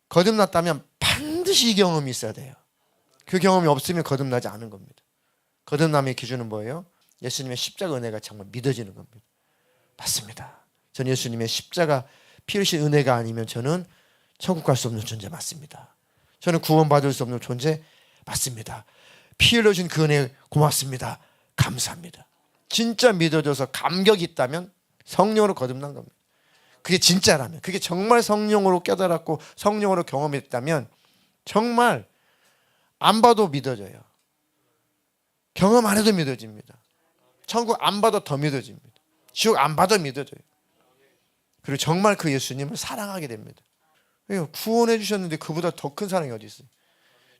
거듭났다면 반드시 이 경험이 있어야 돼요. 그 경험이 없으면 거듭나지 않은 겁니다. 거듭남의 기준은 뭐예요? 예수님의 십자가 은혜가 정말 믿어지는 겁니다. 맞습니다. 저는 예수님의 십자가 피 흘리신 은혜가 아니면 저는 천국 갈 수 없는 존재 맞습니다. 저는 구원받을 수 없는 존재 맞습니다. 피 흘려준 그 은혜 고맙습니다. 감사합니다. 진짜 믿어져서 감격이 있다면 성령으로 거듭난 겁니다. 그게 진짜라면, 그게 정말 성령으로 깨달았고 성령으로 경험했다면 정말 안 봐도 믿어져요. 경험 안 해도 믿어집니다. 천국 안 봐도 더 믿어집니다. 지옥 안 봐도 믿어져요. 그리고 정말 그 예수님을 사랑하게 됩니다. 구원해 주셨는데 그보다 더 큰 사랑이 어디 있어요?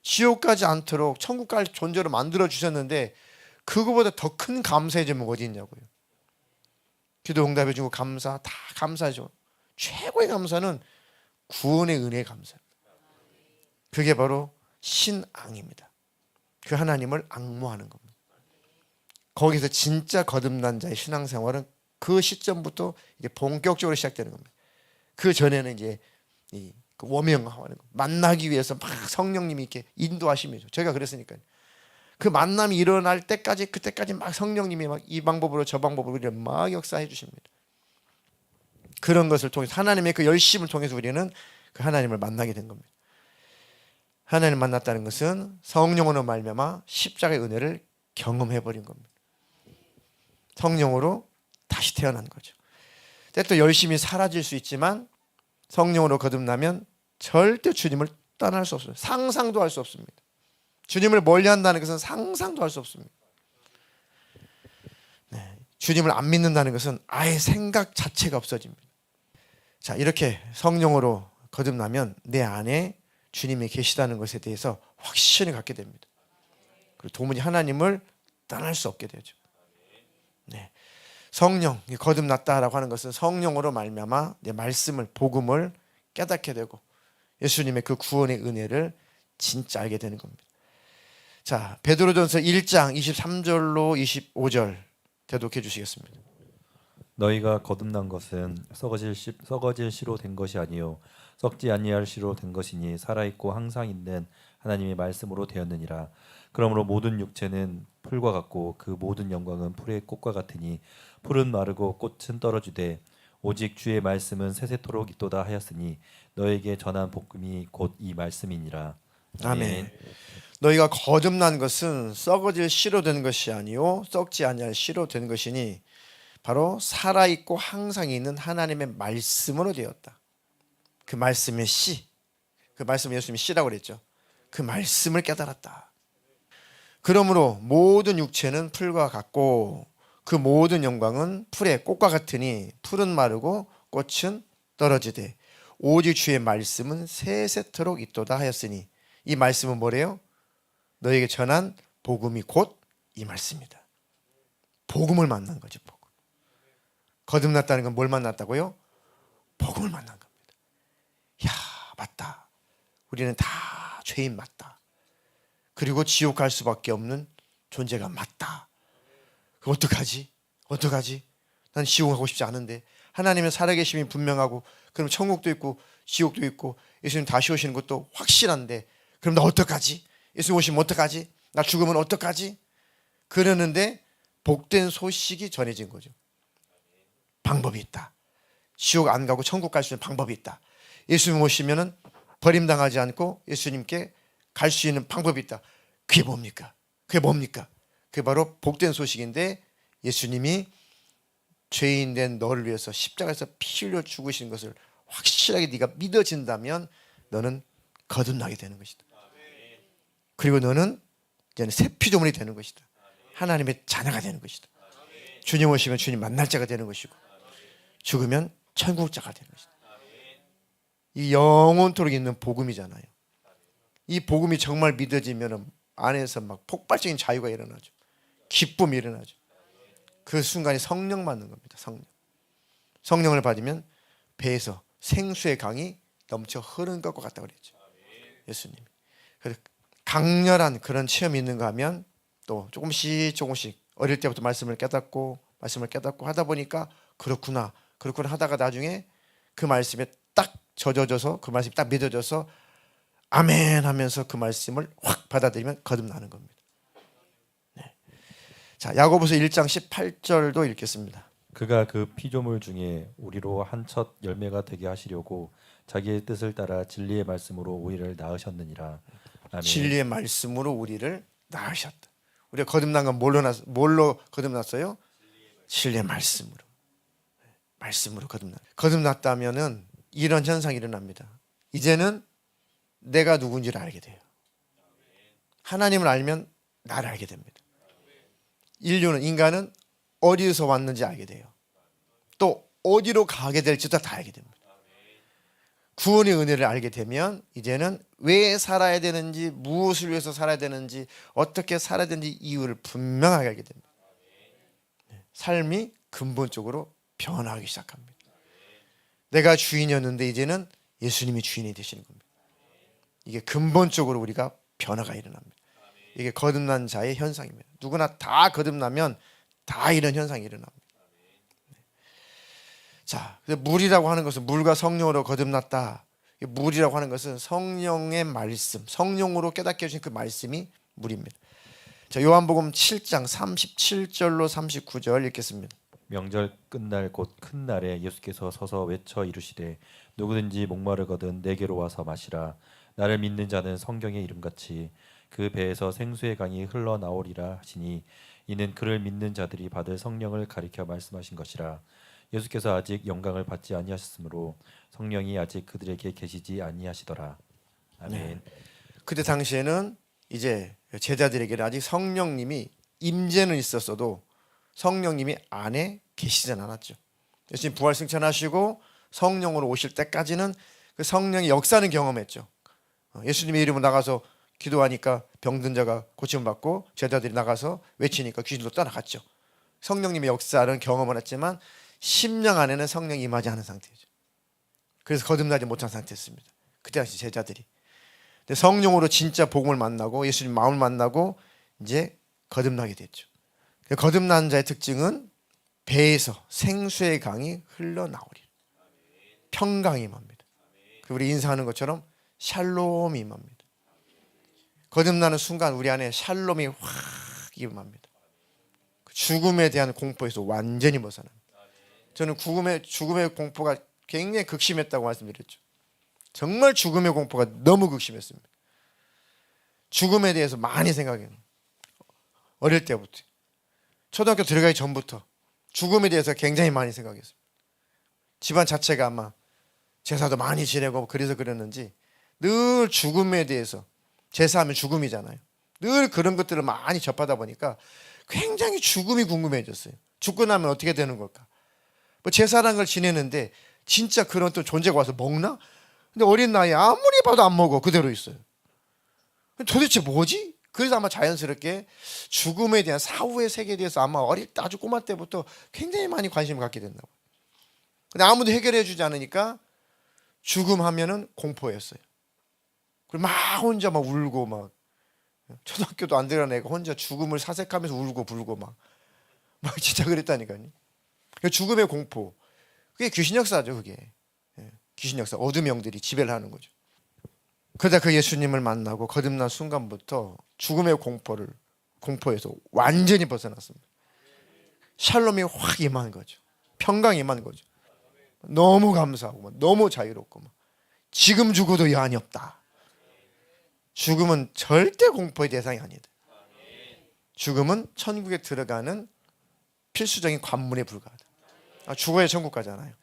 지옥 가지 않도록 천국 갈 존재로 만들어 주셨는데 그거보다 더 큰 감사의 제목이 어디 있냐고요. 기도 응답해 주고 감사, 다 감사죠. 최고의 감사는 구원의 은혜의 감사입니다. 그게 바로 신앙입니다. 그 하나님을 앙모하는 겁니다. 거기서 진짜 거듭난 자의 신앙생활은 그 시점부터 이제 본격적으로 시작되는 겁니다. 그 전에는 이제 그 워명하는 거, 만나기 위해서 막 성령님이 이렇게 인도하심이죠. 제가 그랬으니까요. 그 만남이 일어날 때까지, 그때까지 막 성령님이 막 이 방법으로 저 방법으로 막 역사해 주십니다. 그런 것을 통해서 하나님의 그 열심을 통해서 우리는 그 하나님을 만나게 된 겁니다. 하나님을 만났다는 것은 성령으로 말미암아 십자가의 은혜를 경험해 버린 겁니다. 성령으로 다시 태어난 거죠. 또 열심히 사라질 수 있지만 성령으로 거듭나면 절대 주님을 떠날 수 없어요. 상상도 할 수 없습니다. 주님을 멀리한다는 것은 상상도 할 수 없습니다. 네, 주님을 안 믿는다는 것은 아예 생각 자체가 없어집니다. 자, 이렇게 성령으로 거듭나면 내 안에 주님이 계시다는 것에 대해서 확신을 갖게 됩니다. 그리고 도무지 하나님을 떠날 수 없게 되죠. 네. 성령, 거듭났다라고 하는 것은 성령으로 말미암아 내 말씀을, 복음을 깨닫게 되고 예수님의 그 구원의 은혜를 진짜 알게 되는 겁니다. 자, 베드로전서 1장 23절로 25절 대독해 주시겠습니다. 너희가 거듭난 것은 썩어질 씨로 된 것이 아니요 썩지 아니할 씨로 된 것이니 살아있고 항상 있는 하나님의 말씀으로 되었느니라. 그러므로 모든 육체는 풀과 같고 그 모든 영광은 풀의 꽃과 같으니 풀은 마르고 꽃은 떨어지되 오직 주의 말씀은 세세토록 있도다 하였으니 너에게 전한 복음이 곧 이 말씀이니라. 아멘. 너희가 거듭난 것은 썩어질 씨로 된 것이 아니요 썩지 아니할 씨로 된 것이니 바로 살아있고 항상 있는 하나님의 말씀으로 되었다. 그 말씀의 씨, 그 말씀 예수님이 씨라고 그랬죠. 그 말씀을 깨달았다. 그러므로 모든 육체는 풀과 같고 그 모든 영광은 풀의 꽃과 같으니 풀은 마르고 꽃은 떨어지되 오직 주의 말씀은 세세토록 있도다 하였으니 이 말씀은 뭐래요? 너에게 전한 복음이 곧 이 말씀이다. 복음을 만난 거죠. 복음. 거듭났다는 건 뭘 만났다고요? 복음을 만난 겁니다. 야, 맞다. 우리는 다 죄인 맞다. 그리고 지옥 갈 수밖에 없는 존재가 맞다. 어떡하지? 어떡하지? 난 지옥 가고 싶지 않은데 하나님의 살아계심이 분명하고 그럼 천국도 있고 지옥도 있고 예수님 다시 오시는 것도 확실한데 그럼 나 어떡하지? 예수님 오시면 어떡하지? 나 죽으면 어떡하지? 그러는데 복된 소식이 전해진 거죠. 방법이 있다. 지옥 안 가고 천국 갈 수 있는 방법이 있다. 예수님 오시면은 버림당하지 않고 예수님께 갈 수 있는 방법이 있다. 그게 뭡니까? 그게 뭡니까? 그게 바로 복된 소식인데 예수님이 죄인 된 너를 위해서 십자가에서 피 흘려 죽으신 것을 확실하게 네가 믿어진다면 너는 거듭나게 되는 것이다. 그리고 너는 이제는 새 피조물이 되는 것이다. 하나님의 자녀가 되는 것이다. 주님 오시면 주님 만날 자가 되는 것이고 죽으면 천국자가 되는 것이다. 이 영원토록 있는 복음이잖아요. 이 복음이 정말 믿어지면 안에서 막 폭발적인 자유가 일어나죠. 기쁨이 일어나죠. 그 순간이 성령 받는 겁니다. 성령을 받으면 배에서 생수의 강이 넘쳐 흐르는 것과 같다고 그랬죠. 예수님이. 그래서 강렬한 그런 체험이 있는가 하면 또 조금씩 어릴 때부터 말씀을 깨닫고 하다 보니까 그렇구나 하다가 나중에 그 말씀에 딱 젖어져서 그 말씀이 딱 믿어져서 아멘 하면서 그 말씀을 확 받아들이면 거듭나는 겁니다. 네. 자, 야고보서 1장 18절도 읽겠습니다. 그가 그 피조물 중에 우리로 한 첫 열매가 되게 하시려고 자기의 뜻을 따라 진리의 말씀으로 우리를 낳으셨느니라. 아멘. 진리의 말씀으로 우리를 낳으셨다. 우리가 거듭난 건 뭘로 거듭났어요? 진리의 말씀으로. 말씀으로 거듭났다면은 이런 현상이 일어납니다. 이제는 내가 누군지를 알게 돼요. 하나님을 알면 나를 알게 됩니다. 인간은 어디서 왔는지 알게 돼요. 또 어디로 가게 될지도 다 알게 됩니다. 구원의 은혜를 알게 되면 이제는 왜 살아야 되는지, 무엇을 위해서 살아야 되는지, 어떻게 살아야 되는지 이유를 분명하게 알게 됩니다. 삶이 근본적으로 변화하기 시작합니다. 내가 주인이었는데 이제는 예수님이 주인이 되시는 겁니다. 이게 근본적으로 우리가 변화가 일어납니다. 이게 거듭난 자의 현상입니다. 누구나 다 거듭나면 다 이런 현상이 일어납니다. 자, 물이라고 하는 것은 물과 성령으로 거듭났다. 물이라고 하는 것은 성령의 말씀, 성령으로 깨닫게 해주신 그 말씀이 물입니다. 자, 요한복음 7장 37절로 39절 읽겠습니다. 명절 끝날 곧 큰 날에 예수께서 서서 외쳐 이르시되 누구든지 목마르거든 내게로 와서 마시라. 나를 믿는 자는 성경의 이름같이 그 배에서 생수의 강이 흘러나오리라 하시니 이는 그를 믿는 자들이 받을 성령을 가리켜 말씀하신 것이라. 예수께서 아직 영광을 받지 아니하셨으므로 성령이 아직 그들에게 계시지 아니하시더라. 아멘. 네. 그때 당시에는 이제 제자들에게는 아직 성령님이 임재는 있었어도 성령님이 안에 계시진 않았죠. 예수님 부활 승천하시고 성령으로 오실 때까지는 그 성령의 역사는 경험했죠. 예수님의 이름으로 나가서 기도하니까 병든 자가 고침을 받고 제자들이 나가서 외치니까 귀신도 떠나갔죠. 성령님의 역사는 경험을 했지만 심령 안에는 성령이 임하지 않은 상태죠. 그래서 거듭나지 못한 상태였습니다. 그때 당시 제자들이. 근데 성령으로 진짜 복음을 만나고 예수님 마음을 만나고 이제 거듭나게 됐죠. 거듭난 자의 특징은 배에서 생수의 강이 흘러나오리. 평강이 임합니다. 우리 인사하는 것처럼 샬롬이 임합니다. 거듭나는 순간 우리 안에 샬롬이 확 임합니다. 죽음에 대한 공포에서 완전히 벗어납니다. 저는 죽음의 공포가 굉장히 극심했다고 말씀드렸죠. 정말 죽음의 공포가 너무 극심했습니다. 죽음에 대해서 많이 생각해요. 어릴 때부터. 초등학교 들어가기 전부터 죽음에 대해서 굉장히 많이 생각했어요. 집안 자체가 아마 제사도 많이 지내고 그래서 그랬는지 늘 죽음에 대해서, 제사하면 죽음이잖아요. 늘 그런 것들을 많이 접하다 보니까 굉장히 죽음이 궁금해졌어요. 죽고 나면 어떻게 되는 걸까? 뭐 제사라는 걸 지내는데 진짜 그런 또 존재가 와서 먹나? 근데 어린 나이에 아무리 봐도 안 먹어. 그대로 있어요. 도대체 뭐지? 그래서 아마 자연스럽게 죽음에 대한 사후의 세계에 대해서 아마 어릴 때 아주 꼬마 때부터 굉장히 많이 관심을 갖게 된다고. 근데 아무도 해결해 주지 않으니까 죽음 하면은 공포였어요. 그리고 막 혼자 막 울고 막 초등학교도 안 들어간 애가 혼자 죽음을 사색하면서 울고 불고 막 진짜 그랬다니까요. 죽음의 공포. 그게 귀신 역사죠, 그게. 귀신 역사. 어둠의 영들이 지배를 하는 거죠. 그러다 그 예수님을 만나고 거듭난 순간부터 죽음의 공포에서 완전히 벗어났습니다. 샬롬이 확 임한 거죠. 평강이 임한 거죠. 너무 감사하고 너무 자유롭고 지금 죽어도 여한이 없다. 죽음은 절대 공포의 대상이 아니다. 죽음은 천국에 들어가는 필수적인 관문에 불과하다. 죽어야 천국 가잖아요.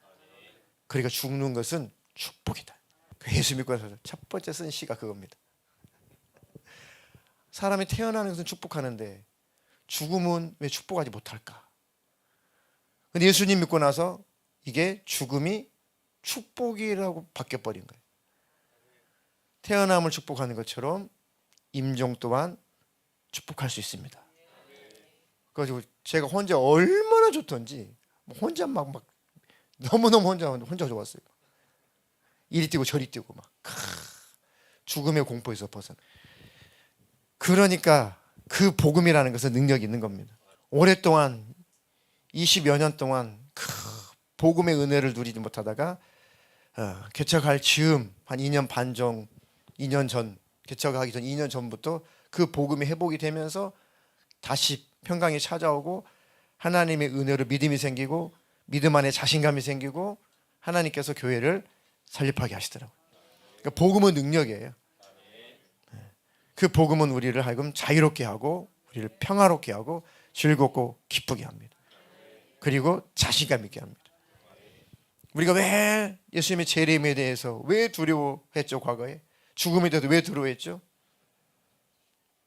그러니까 죽는 것은 축복이다. 예수 믿고 나서 첫 번째 쓴 시가 그겁니다. 사람이 태어나는 것은 축복하는데 죽음은 왜 축복하지 못할까? 근데 예수님 믿고 나서 이게 죽음이 축복이라고 바뀌어버린 거예요. 태어남을 축복하는 것처럼 임종 또한 축복할 수 있습니다. 그래서 제가 혼자 얼마나 좋던지 혼자 막 너무너무 혼자 좋았어요. 이리 뛰고 저리 뛰고 죽음의 공포에서 벗어나. 그러니까 그 복음이라는 것은 능력이 있는 겁니다. 오랫동안 20여 년 동안 그 복음의 은혜를 누리지 못하다가 개척할 즈음 한 2년 반 전, 2년 전, 개척하기 전 2년 전부터 그 복음이 회복이 되면서 다시 평강이 찾아오고 하나님의 은혜로 믿음이 생기고 믿음 안에 자신감이 생기고 하나님께서 교회를 설립하게 하시더라고요. 그러니까 복음은 능력이에요. 그 복음은 우리를 하여금 자유롭게 하고 우리를 평화롭게 하고 즐겁고 기쁘게 합니다. 그리고 자신감 있게 합니다. 우리가 왜 예수님의 재림에 대해서 왜 두려워했죠? 과거에 죽음에 대해서 왜 두려워했죠?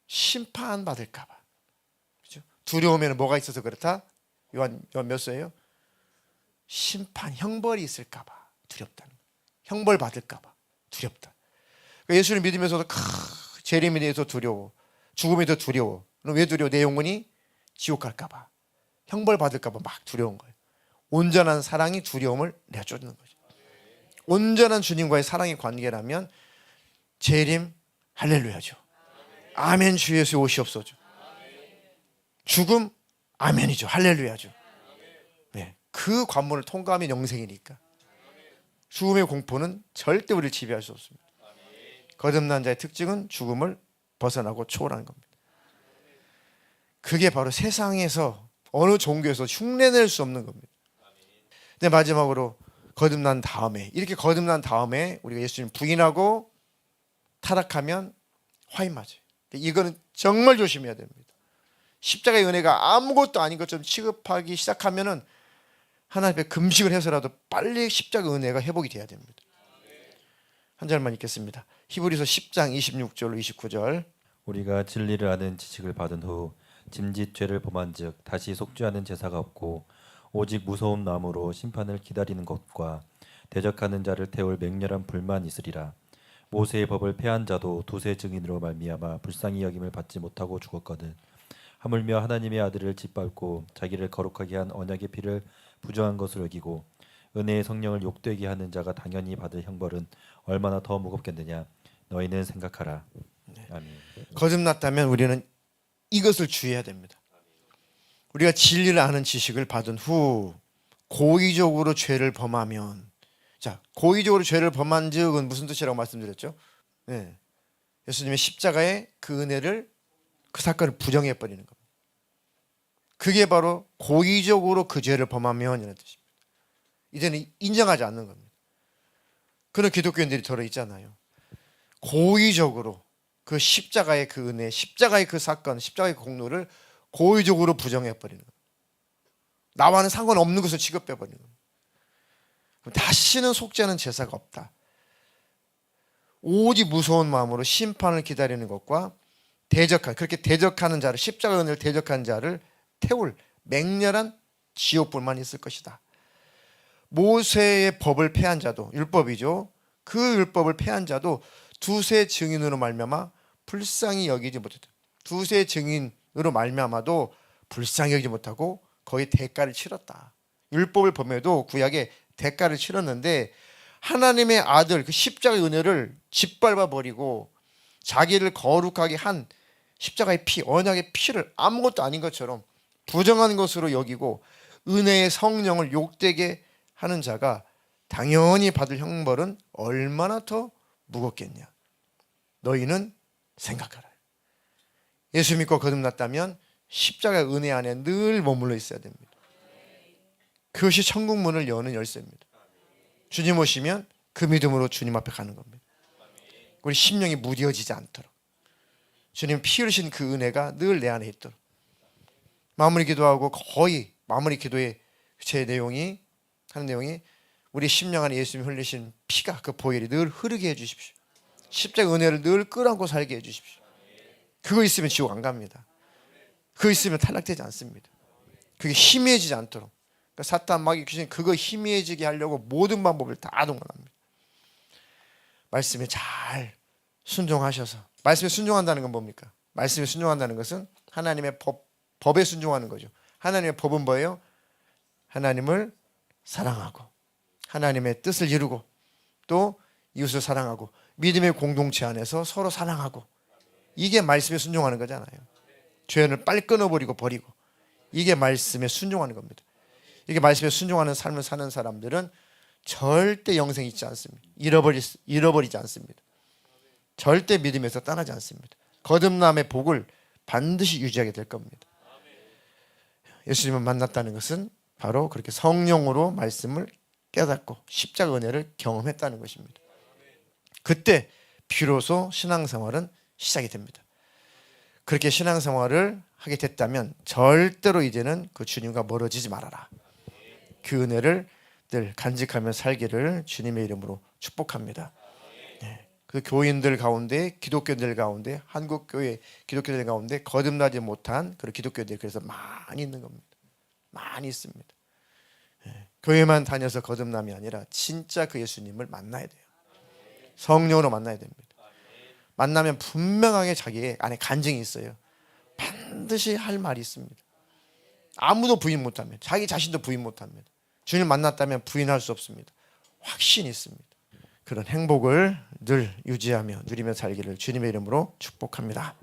심판받을까 봐. 그렇죠? 두려우면 뭐가 있어서 그렇다? 요한 몇 서예요? 심판, 형벌이 있을까 봐 두렵다는 거예요. 형벌 받을까 봐 두렵다. 그러니까 예수를 믿으면서도 재림에 대해서 두려워, 죽음에 대해서 두려워. 그럼 왜 두려워? 내 영혼이 지옥 갈까 봐, 형벌 받을까 봐 막 두려운 거예요. 온전한 사랑이 두려움을 내쫓는 거죠. 온전한 주님과의 사랑의 관계라면 재림 할렐루야죠. 아멘 주 예수 오시옵소서. 죽음 아멘이죠. 할렐루야죠. 네, 그 관문을 통과하면 영생이니까 죽음의 공포는 절대 우리를 지배할 수 없습니다. 거듭난 자의 특징은 죽음을 벗어나고 초월하는 겁니다. 그게 바로 세상에서 어느 종교에서 흉내낼 수 없는 겁니다. 근데 마지막으로 거듭난 다음에, 이렇게 거듭난 다음에 우리가 예수님 부인하고 타락하면 화인 맞아요. 이거는 정말 조심해야 됩니다. 십자가의 은혜가 아무것도 아닌 것처럼 취급하기 시작하면은 하나님 앞에 금식을 해서라도 빨리 십자가 은혜가 회복이 돼야 됩니다. 한 절만 읽겠습니다. 히브리서 10장 26절로 29절. 우리가 진리를 아는 지식을 받은 후 짐짓 죄를 범한즉 다시 속죄하는 제사가 없고 오직 무서운 마음으로 심판을 기다리는 것과 대적하는 자를 태울 맹렬한 불만 있으리라. 모세의 법을 폐한 자도 두세 증인으로 말미암아 불쌍히 여김을 받지 못하고 죽었거든. 하물며 하나님의 아들을 짓밟고 자기를 거룩하게 한 언약의 피를 부정한 것으로 여기고 은혜의 성령을 욕되게 하는 자가 당연히 받을 형벌은 얼마나 더 무겁겠느냐. 너희는 생각하라. 아멘. 거듭났다면 우리는 이것을 주의해야 됩니다. 우리가 진리를 아는 지식을 받은 후 고의적으로 죄를 범하면, 자, 고의적으로 죄를 범한 즉은 무슨 뜻이라고 말씀드렸죠? 네. 예수님의 십자가의 그 은혜를, 그 사건을 부정해 버리는 겁니다. 그게 바로 고의적으로 그 죄를 범하면 이라는 뜻입니다. 이제는 인정하지 않는 겁니다. 그런 기독교인들이 더러 있잖아요. 고의적으로 그 십자가의 그 은혜, 십자가의 그 사건, 십자가의 그 공로를 고의적으로 부정해버리는 거예요. 나와는 상관없는 것을 취급해버리는 거예요. 다시는 속죄하는 제사가 없다. 오직 무서운 마음으로 심판을 기다리는 것과 그렇게 대적하는 자를, 십자가 은혜를 대적하는 자를 태울 맹렬한 지옥불만 있을 것이다. 모세의 법을 폐한 자도, 율법이죠. 그 율법을 폐한 자도 두세 증인으로 말미암아 불쌍히 여기지 못했다. 두세 증인으로 말미암아도 불쌍히 여기지 못하고 거의 대가를 치렀다. 율법을 범해도 구약에 대가를 치렀는데 하나님의 아들 그 십자가의 은혜를 짓밟아 버리고 자기를 거룩하게 한 십자가의 피, 언약의 피를 아무것도 아닌 것처럼 부정한 것으로 여기고 은혜의 성령을 욕되게 하는 자가 당연히 받을 형벌은 얼마나 더 무겁겠냐. 너희는 생각하라. 예수 믿고 거듭났다면 십자가의 은혜 안에 늘 머물러 있어야 됩니다. 그것이 천국 문을 여는 열쇠입니다. 주님 오시면 그 믿음으로 주님 앞에 가는 겁니다. 우리 심령이 무뎌지지 않도록 주님 피 흘리신 그 은혜가 늘 내 안에 있도록. 마무리 기도하고 거의 마무리 기도의 제 내용이 하는 내용이 우리 심령 안에 예수님 흘리신 피가 그 보혈이 늘 흐르게 해주십시오. 십자가 은혜를 늘 끌어안고 살게 해주십시오. 그거 있으면 지옥 안 갑니다. 그거 있으면 탈락되지 않습니다. 그게 희미해지지 않도록. 그러니까 사탄 마귀 귀신 그거 희미해지게 하려고 모든 방법을 다 동원합니다. 말씀에 잘 순종하셔서. 말씀에 순종한다는 건 뭡니까? 말씀에 순종한다는 것은 하나님의 법에 순종하는 거죠. 하나님의 법은 뭐예요? 하나님을 사랑하고 하나님의 뜻을 이루고 또 이웃을 사랑하고 믿음의 공동체 안에서 서로 사랑하고, 이게 말씀에 순종하는 거잖아요. 죄를 빨리 끊어버리고 버리고, 이게 말씀에 순종하는 겁니다. 이게 말씀에 순종하는 삶을 사는 사람들은 절대 영생이 있지 않습니다. 잃어버리지 않습니다. 절대 믿음에서 떠나지 않습니다. 거듭남의 복을 반드시 유지하게 될 겁니다. 예수님을 만났다는 것은 바로 그렇게 성령으로 말씀을 깨닫고 십자가 은혜를 경험했다는 것입니다. 그때 비로소 신앙생활은 시작이 됩니다. 그렇게 신앙생활을 하게 됐다면 절대로 이제는 그 주님과 멀어지지 말아라. 그 은혜를 늘 간직하며 살기를 주님의 이름으로 축복합니다. 그 교인들 가운데, 기독교인들 가운데, 한국교회 기독교인들 가운데 거듭나지 못한 그런 기독교인들이 그래서 많이 있는 겁니다. 많이 있습니다. 교회만 다녀서 거듭남이 아니라 진짜 그 예수님을 만나야 돼요. 성령으로 만나야 됩니다. 만나면 분명하게 자기 안에 간증이 있어요. 반드시 할 말이 있습니다. 아무도 부인 못합니다. 자기 자신도 부인 못합니다. 주님 만났다면 부인할 수 없습니다. 확신이 있습니다. 그런 행복을 늘 유지하며 누리며 살기를 주님의 이름으로 축복합니다.